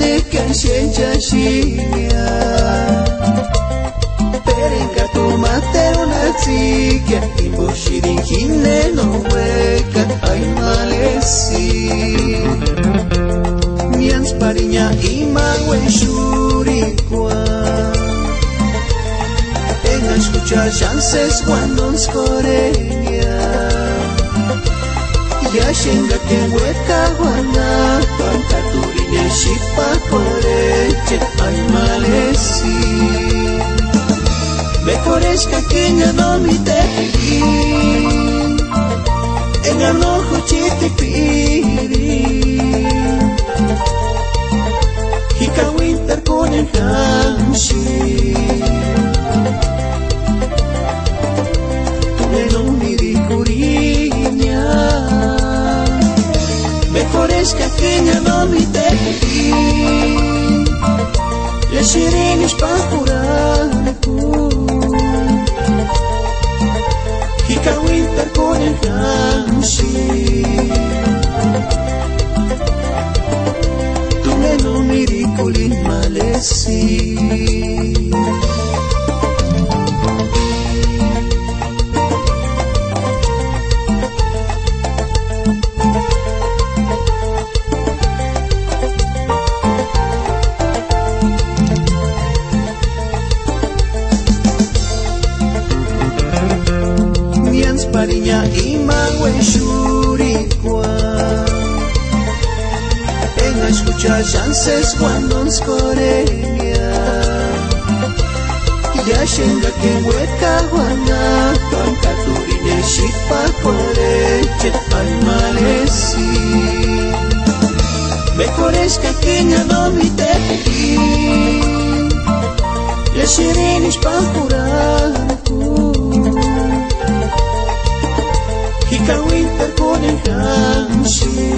ne cansiencia shia perenga tu matero na tsikia imboshirin hine no weka ay malesi mians parinya imawe shurikwa en escuchar chances cuando nos coreña ya shenga que hueca guana panca turine shipa coreche ay malesi me corezca queña no mi teji en anojo chite piri hika winter con el hamshi tu me no mi ricuriña me corezca queña no mi teji le shirinis pa juraku hika winter con el hamshi tu me no mi riculin malesi parinya imawe shurikwa en escuchar chances cuando nos coreña ya shenga que hueca guana panca turine shipa coreche ay malesi me corezca queña no mi teji le shirinis pa juraku hika winter con el hamshi